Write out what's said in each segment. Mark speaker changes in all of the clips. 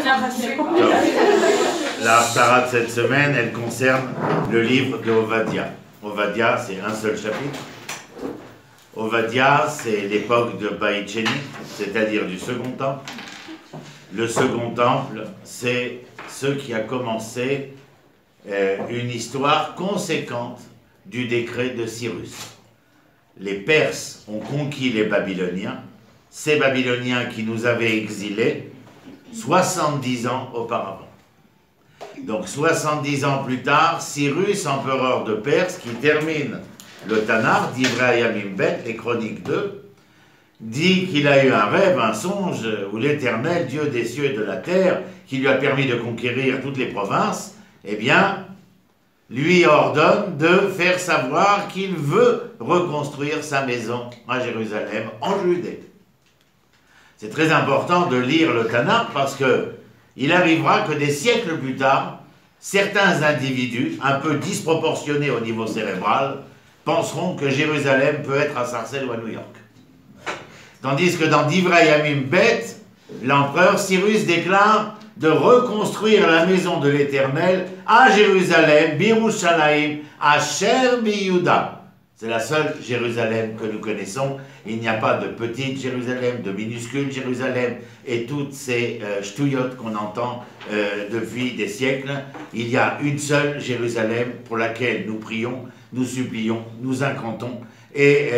Speaker 1: La Haftarah de cette semaine, elle concerne le livre de Ovadia. Ovadia, c'est un seul chapitre. Ovadia, c'est l'époque de Beit Sheni, c'est-à-dire du Second Temple. Le Second Temple, c'est ce qui a commencé une histoire conséquente du décret de Cyrus. Les Perses ont conquis les Babyloniens, ces Babyloniens qui nous avaient exilés 70 ans auparavant. Donc 70 ans plus tard, Cyrus, empereur de Perse, qui termine le Tanakh, Divrei Hayamim Bet, les Chroniques 2, dit qu'il a eu un rêve, un songe, où l'Éternel, Dieu des cieux et de la terre, qui lui a permis de conquérir toutes les provinces, eh bien, lui ordonne de faire savoir qu'il veut reconstruire sa maison à Jérusalem, en Judée. C'est très important de lire le Tanakh parce que il arrivera que des siècles plus tard, certains individus, un peu disproportionnés au niveau cérébral, penseront que Jérusalem peut être à Sarcelles ou à New York. Tandis que dans Divrei Hayamim Bet, l'empereur Cyrus déclare de reconstruire la maison de l'Éternel à Jérusalem, Birushalayim, Asher Biyuda. C'est la seule Jérusalem que nous connaissons. Il n'y a pas de petite Jérusalem, de minuscule Jérusalem, et toutes ces ch'touillottes qu'on entend depuis des siècles. Il y a une seule Jérusalem pour laquelle nous prions, nous supplions, nous incantons et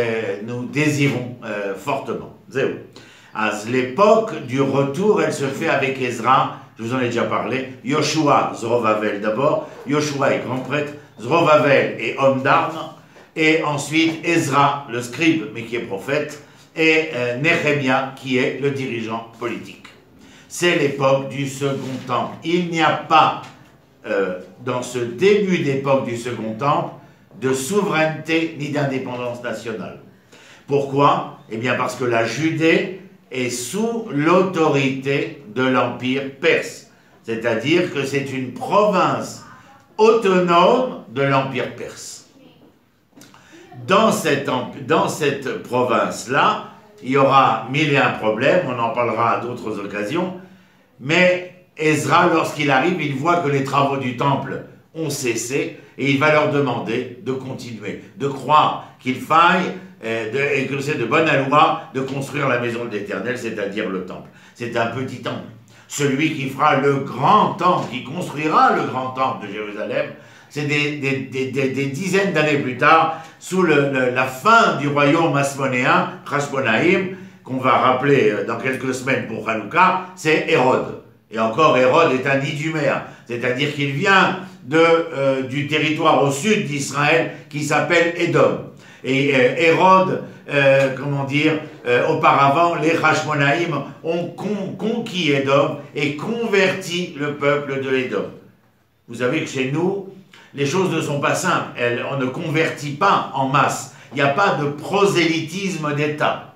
Speaker 1: nous désirons fortement. Zéro. À l'époque du retour, elle se fait avec Ezra, je vous en ai déjà parlé, Yoshua, Zorovavel d'abord, Yoshua est grand prêtre, Zorovavel est homme d'armes, et ensuite Ezra, le scribe, mais qui est prophète, et Nehemia, qui est le dirigeant politique. C'est l'époque du Second Temple. Il n'y a pas, dans ce début d'époque du Second Temple, de souveraineté ni d'indépendance nationale. Pourquoi? Eh bien parce que la Judée est sous l'autorité de l'Empire perse. C'est-à-dire que c'est une province autonome de l'Empire perse. Dans cette province-là, il y aura mille et un problèmes, on en parlera à d'autres occasions, mais Ezra, lorsqu'il arrive, il voit que les travaux du temple ont cessé, et il va leur demander de continuer, de croire qu'il faille, et que c'est de bonne loi de construire la maison de l'Éternel, c'est-à-dire le temple. C'est un petit temple. Celui qui fera le grand temple, qui construira le grand temple de Jérusalem, c'est des dizaines d'années plus tard, sous la fin du royaume hasmonéen, Hashmonaïm, qu'on va rappeler dans quelques semaines pour Hanouka, c'est Hérode. Et encore, Hérode est un idumère, c'est-à-dire qu'il vient du territoire au sud d'Israël qui s'appelle Édom. Et Hérode, auparavant, les Hashmonaïm ont conquis Édom et converti le peuple de Édom. Vous savez que chez nous, les choses ne sont pas simples, on ne convertit pas en masse. Il n'y a pas de prosélytisme d'État.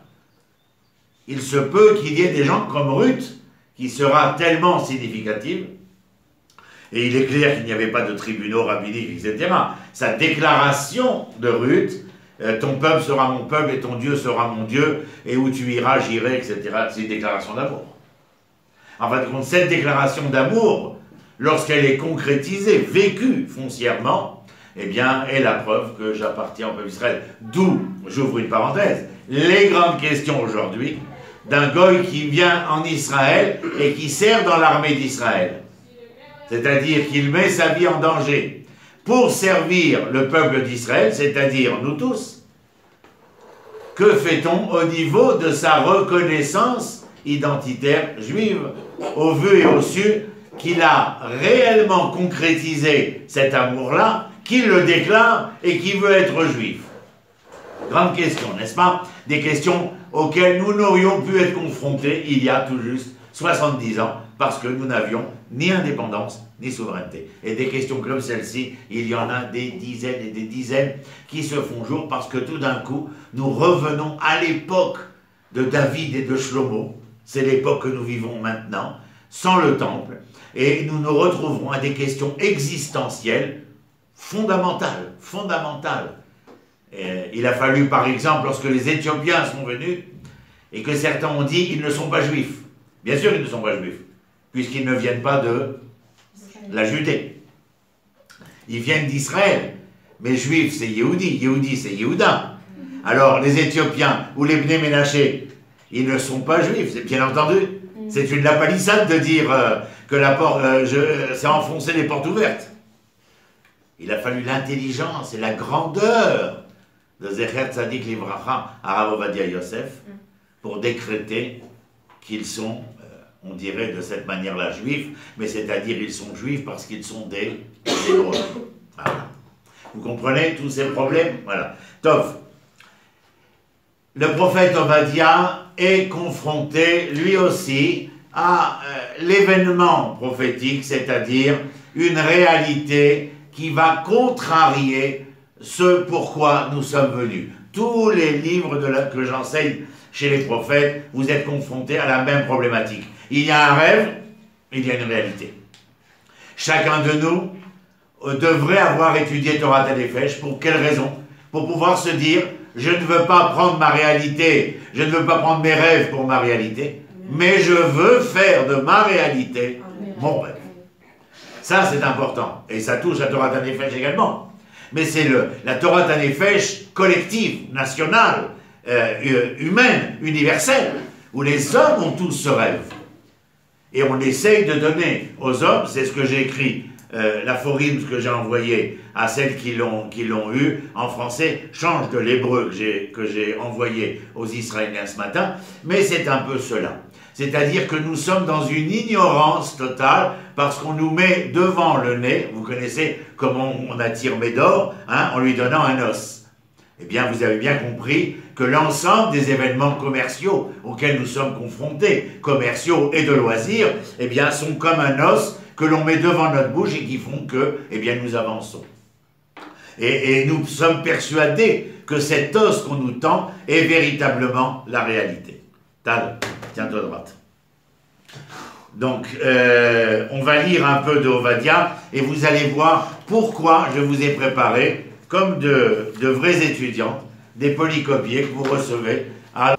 Speaker 1: Il se peut qu'il y ait des gens comme Ruth, qui sera tellement significative, et il est clair qu'il n'y avait pas de tribunaux rabbiniques, etc. Sa déclaration de Ruth, ton peuple sera mon peuple et ton Dieu sera mon Dieu, et où tu iras, j'irai, etc. C'est une déclaration d'amour. En fin de compte, cette déclaration d'amour, lorsqu'elle est concrétisée, vécue foncièrement, eh bien, est la preuve que j'appartiens au peuple d'Israël. D'où, j'ouvre une parenthèse, les grandes questions aujourd'hui d'un goy qui vient en Israël et qui sert dans l'armée d'Israël. C'est-à-dire qu'il met sa vie en danger pour servir le peuple d'Israël, c'est-à-dire nous tous. Que fait-on au niveau de sa reconnaissance identitaire juive, au vu et au su qu'il a réellement concrétisé cet amour-là, qu'il le déclare et qu'il veut être juif? Grande question, n'est-ce pas? Des questions auxquelles nous n'aurions pu être confrontés il y a tout juste 70 ans, parce que nous n'avions ni indépendance, ni souveraineté. Et des questions comme celle-ci, il y en a des dizaines et des dizaines qui se font jour, parce que tout d'un coup, nous revenons à l'époque de David et de Shlomo. C'est l'époque que nous vivons maintenant, sans le temple, et nous nous retrouverons à des questions existentielles fondamentales. Il a fallu, par exemple, lorsque les Éthiopiens sont venus, et que certains ont dit, ils ne sont pas juifs. Bien sûr, ils ne sont pas juifs. puisqu'ils ne viennent pas de la Judée. Ils viennent d'Israël. Mais juif, c'est Yehudi. Yehudi, c'est Yehuda. Alors, les Éthiopiens ou les Bnei Ménaché, ils ne sont pas juifs, c'est bien entendu. C'est une lapalissade de dire que la porte, c'est enfoncer les portes ouvertes. Il a fallu l'intelligence et la grandeur de Zecher Tzadik Livracha à Rav Ovadia Yosef pour décréter qu'ils sont, on dirait de cette manière-là, juifs, mais c'est-à-dire ils sont juifs parce qu'ils sont des Hébreux. Voilà. Vous comprenez tous ces problèmes? Voilà. Tov. Le prophète Ovadia est confronté, lui aussi, à l'événement prophétique, c'est-à-dire une réalité qui va contrarier ce pourquoi nous sommes venus. Tous les livres que j'enseigne chez les prophètes, vous êtes confrontés à la même problématique. Il y a un rêve, il y a une réalité. Chacun de nous devrait avoir étudié Torah Tanefesh. Pour quelle raison? Pour pouvoir se dire, je ne veux pas prendre ma réalité, je ne veux pas prendre mes rêves pour ma réalité, mais je veux faire de ma réalité mon rêve. Ça, c'est important. Et ça touche la Torah Tanefesh également. Mais c'est la Torah Tanefesh collective, nationale, humaine, universelle, où les hommes ont tous ce rêve. Et on essaye de donner aux hommes, c'est ce que j'ai écrit, l'aphorisme que j'ai envoyé à celles qui l'ont eu en français, change de l'hébreu que j'ai envoyé aux Israéliens ce matin, mais c'est un peu cela. C'est-à-dire que nous sommes dans une ignorance totale parce qu'on nous met devant le nez, vous connaissez comment on attire Médor, hein, en lui donnant un os. Eh bien, vous avez bien compris que l'ensemble des événements commerciaux auxquels nous sommes confrontés, commerciaux et de loisirs, eh bien, sont comme un os que l'on met devant notre bouche et qui font que, eh bien, nous avançons. Et nous sommes persuadés que cet os qu'on nous tend est véritablement la réalité. Tal, tiens-toi droite. Donc, on va lire un peu de Ovadia et vous allez voir pourquoi je vous ai préparé, comme de vrais étudiants, des polycopiés que vous recevez à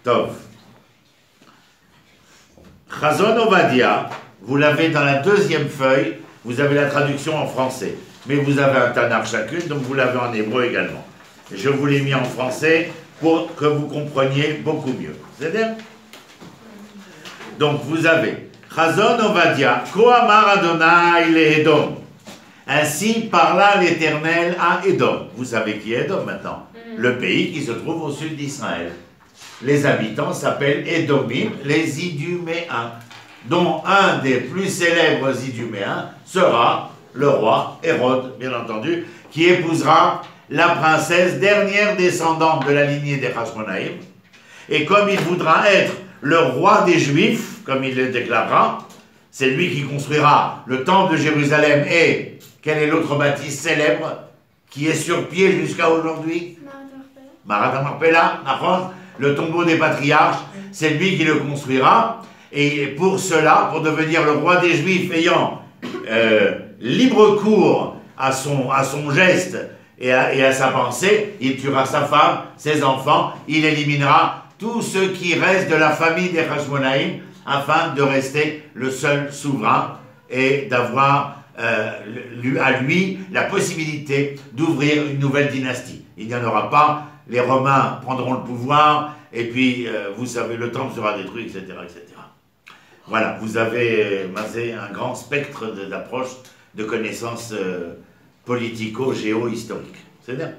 Speaker 1: Tov. Chazon Ovadia, vous l'avez dans la deuxième feuille, vous avez la traduction en français, mais vous avez un Tanakh chacune, donc vous l'avez en hébreu également. Et je vous l'ai mis en français pour que vous compreniez beaucoup mieux. C'est bien? Donc vous avez Chazon Ovadia, Koamar Adonai le Edom. Ainsi parla l'Éternel à Édom. Vous savez qui est Édom maintenant? Le pays qui se trouve au sud d'Israël. Les habitants s'appellent Édomim, les Iduméens, dont un des plus célèbres Iduméens sera le roi Hérode, bien entendu, qui épousera la princesse dernière descendante de la lignée des Hashmonaïm. Et comme il voudra être le roi des Juifs, comme il le déclarera, c'est lui qui construira le temple de Jérusalem et quel est l'autre bâtisse célèbre qui est sur pied jusqu'à aujourd'hui? Marat Marpella, le tombeau des patriarches, c'est lui qui le construira. Et pour cela, pour devenir le roi des Juifs ayant libre cours à son geste et à sa pensée, il tuera sa femme, ses enfants, il éliminera tous ceux qui restent de la famille des Hashmonaïm afin de rester le seul souverain et d'avoir à lui la possibilité d'ouvrir une nouvelle dynastie. Il n'y en aura pas, les Romains prendront le pouvoir et puis vous savez, le temple sera détruit, etc. etc. Voilà, vous avez un grand spectre d'approche de connaissances politico-géo-historiques. C'est bien.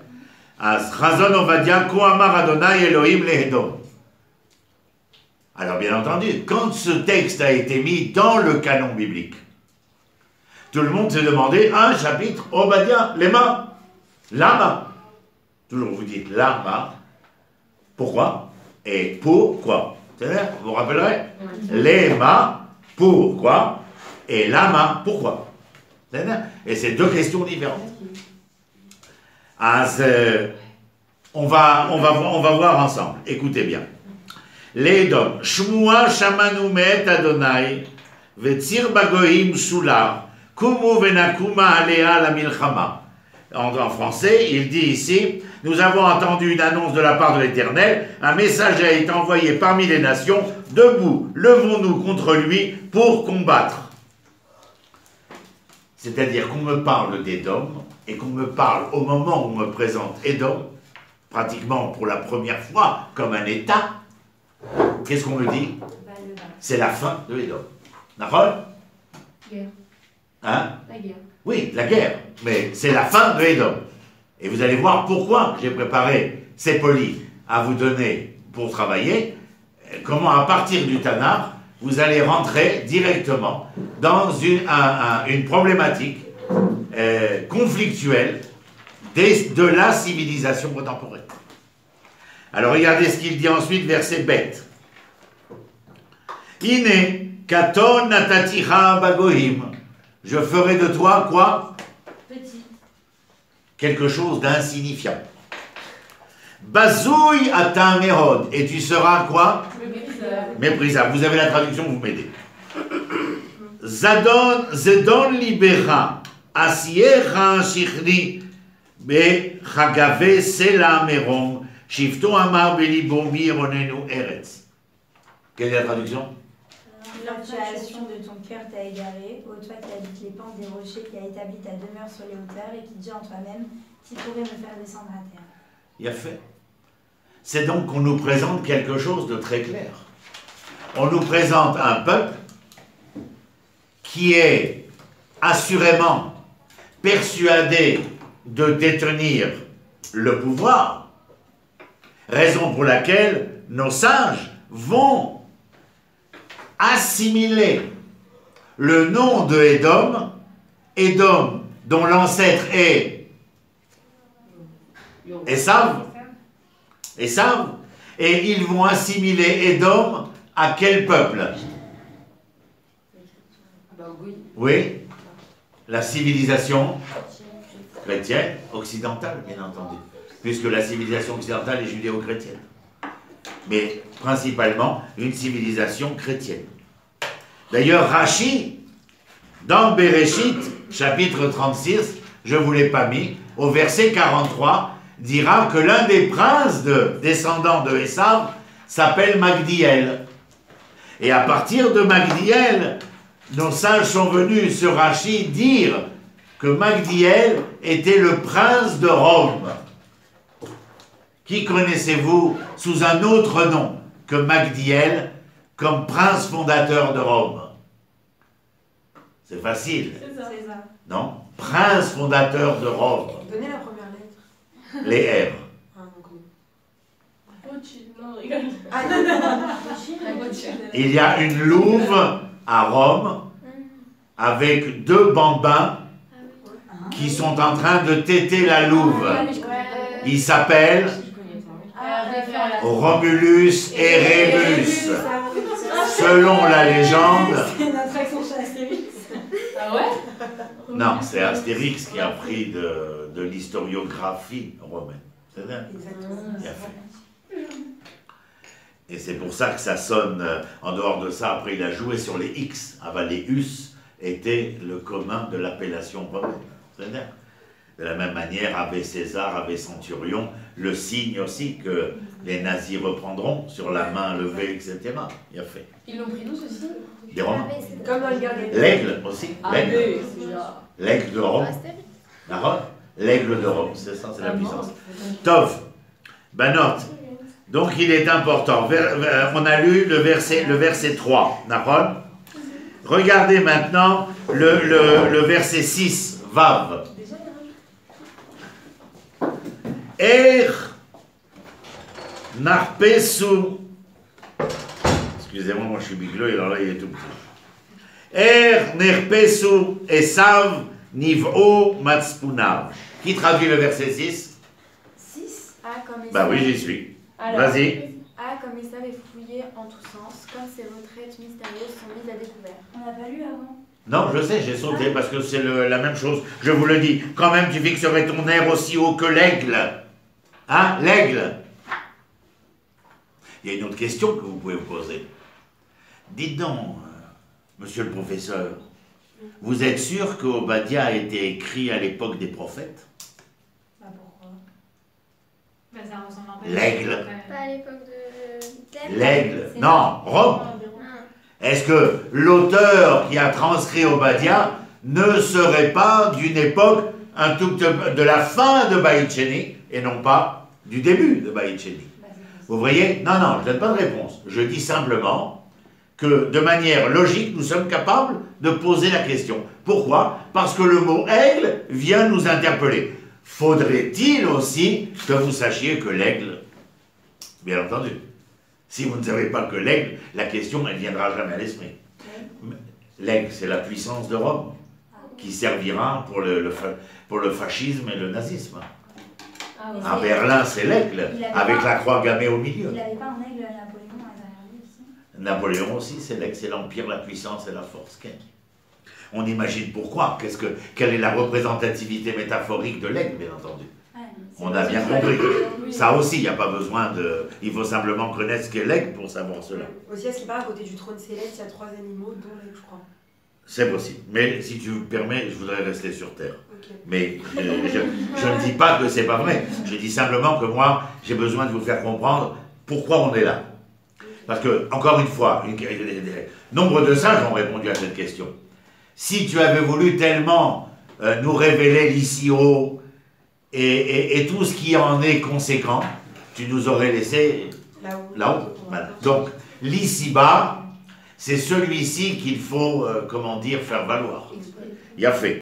Speaker 1: Chazon Ovadia, Koamar Adonai Elohim Lehedom. Alors bien entendu, quand ce texte a été mis dans le canon biblique, tout le monde s'est demandé un chapitre, Ovadia, Lema, Lama. Toujours vous dites Lama, pourquoi? Et pourquoi? C'est-à-dire, vous vous rappellerez? Lema, pourquoi? Et Lama, pourquoi? C'est-à-dire, et c'est deux questions différentes. On va voir ensemble. Écoutez bien. L'Edom, Shmua Shamanu Me'et Adonai, Vetzir Bagoim Sular, Kumu Venakuma Alea la Milchama, en français, il dit ici, nous avons entendu une annonce de la part de l'Éternel, un messager a été envoyé parmi les nations, debout, levons-nous contre lui pour combattre. C'est-à-dire qu'on me parle d'Édom, et qu'on me parle au moment où on me présente Édom, pratiquement pour la première fois, comme un État. Qu'est-ce qu'on me dit? C'est la fin de Édom. D'accord?
Speaker 2: Guerre.
Speaker 1: Hein?
Speaker 2: La guerre.
Speaker 1: Oui, la guerre, mais c'est la fin de Édom. Et vous allez voir pourquoi j'ai préparé ces polis à vous donner pour travailler, comment à partir du Tanakh, vous allez rentrer directement dans une problématique conflictuelle de la civilisation contemporaine. Alors regardez ce qu'il dit ensuite, verset bête. Ine katon nataticha bagohim. Je ferai de toi quoi?
Speaker 2: Petit.
Speaker 1: Quelque chose d'insignifiant. Bazouille ata merod. Et tu seras quoi?
Speaker 2: Méprisable.
Speaker 1: Méprisable. Vous avez la traduction, vous m'aidez. Zedon libera. Asiecha shichri. Be chagave sela merom. Shifto amar belibo mironenu eretz. Quelle est la traduction?
Speaker 3: L'infatuation de ton cœur t'a égaré, ô toi qui habites les pentes des rochers, qui a établi ta demeure sur les hauteurs et qui dis en toi-même, qui pourrait me faire descendre à terre.
Speaker 1: Il a fait. C'est donc qu'on nous présente quelque chose de très clair. On nous présente un peuple qui est assurément persuadé de détenir le pouvoir, raison pour laquelle nos sages vont assimiler le nom de Édom, Édom dont l'ancêtre est Esav, et ils vont assimiler Édom à quel peuple? Oui, la civilisation chrétienne, occidentale, bien entendu, puisque la civilisation occidentale est judéo-chrétienne. Mais principalement une civilisation chrétienne. D'ailleurs, Rashi, dans Bereshit, chapitre 36, je ne vous l'ai pas mis, au verset 43, dira que l'un des princes descendants de Esav s'appelle Magdiel. Et à partir de Magdiel, nos sages sont venus sur Rashi dire que Magdiel était le prince de Rome. Qui connaissez-vous sous un autre nom que Magdiel comme prince fondateur de Rome? C'est facile.
Speaker 3: César.
Speaker 1: Non? Prince fondateur de Rome.
Speaker 4: Donnez la première lettre.
Speaker 1: Les R.
Speaker 4: Ah, non, comment?
Speaker 2: Rothschild. Non, je rigole.
Speaker 4: Ah, non, non, non.
Speaker 2: Rothschild.
Speaker 1: Il y a une louve à Rome avec deux bambins qui sont en train de téter la louve. Ils s'appellent Romulus et Rémus. Selon la légende...
Speaker 3: C'est une attraction chez Astérix.
Speaker 2: Ah ouais?
Speaker 1: Non, c'est Astérix qui a pris de l'historiographie romaine. C'est vrai? Il a fait. Et c'est pour ça que ça sonne, en dehors de ça, après il a joué sur les X. Les us était le commun de l'appellation romaine. C'est vrai? De la même manière, Ave César, Ave Centurion, le signe aussi que les nazis reprendront sur la main levée, etc. Il a fait.
Speaker 2: Ils l'ont pris d'où ce signe?
Speaker 1: Des Romains.
Speaker 4: Comme dans le Garden.
Speaker 1: L'aigle aussi.
Speaker 2: Ah
Speaker 1: L'aigle.
Speaker 2: oui, c'est genre...
Speaker 1: L'aigle de Rome. D'accord? L'aigle de Rome, c'est ça, c'est la puissance. Tov, Banot. Donc il est important. On a lu le verset 3. D'accord? Regardez maintenant le verset 6. Vav. Er narpesu. Excusez-moi, moi je suis bigleux, alors là il est tout petit. Er nerpesu esav niv'o matspunav. Qui traduit le verset 6?
Speaker 3: 6. A comme Esav.
Speaker 1: Bah oui, j'y suis.
Speaker 2: Alors,
Speaker 1: Vas-y.
Speaker 3: A comme Esav est fouillé en tous sens, comme ses retraites mystérieuses sont mises à découvert. On n'a pas lu avant.
Speaker 1: Non, je sais, j'ai sauté parce que c'est la même chose. Je vous le dis. Quand même, tu fixerais ton air aussi haut que l'aigle. Hein, l'aigle? Il y a une autre question que vous pouvez vous poser. Dites donc, monsieur le professeur, vous êtes sûr que Obadiah a été écrit à l'époque des prophètes? L'aigle.
Speaker 5: Pas à l'époque de
Speaker 1: L'aigle. Non, Rome. Est-ce que l'auteur qui a transcrit Obadiah ne serait pas d'une époque un tout de la fin de Baïtchéni et non pas du début de Baïtchéni? Vous voyez? Non, non, je ne donne pas de réponse. Je dis simplement que de manière logique, nous sommes capables de poser la question. Pourquoi? Parce que le mot aigle vient nous interpeller. Faudrait-il aussi que vous sachiez que l'aigle, bien entendu, si vous ne savez pas que l'aigle, la question, elle ne viendra jamais à l'esprit. L'aigle, c'est la puissance de Rome, qui servira pour le fascisme et le nazisme. À Berlin, c'est l'aigle, avec la croix gammée au milieu.
Speaker 3: Il n'avait pas un aigle Napoléon derrière lui aussi?
Speaker 1: Napoléon aussi, c'est l'aigle, c'est l'empire, la puissance et la force. On imagine pourquoi. Quelle est la représentativité métaphorique de l'aigle, bien entendu. On a bien compris. Ça aussi, il n'y a pas besoin de... Il faut simplement connaître ce qu'est l'aigle pour savoir cela.
Speaker 4: Aussi, à ce qui paraît, à côté du trône céleste, il y a 3 animaux, dont l'aigle, je crois.
Speaker 1: C'est possible. Mais si tu me permets, je voudrais rester sur Terre.
Speaker 4: Okay.
Speaker 1: Mais je ne dis pas que c'est pas vrai. Je dis simplement que moi, j'ai besoin de vous faire comprendre pourquoi on est là. Parce que, encore une fois, nombre de sages ont répondu à cette question. Si tu avais voulu tellement nous révéler l'ici-haut et tout ce qui en est conséquent, tu nous aurais laissé là-haut. Voilà. Donc, l'ici-bas, c'est celui-ci qu'il faut, comment dire, faire valoir. Il y a fait.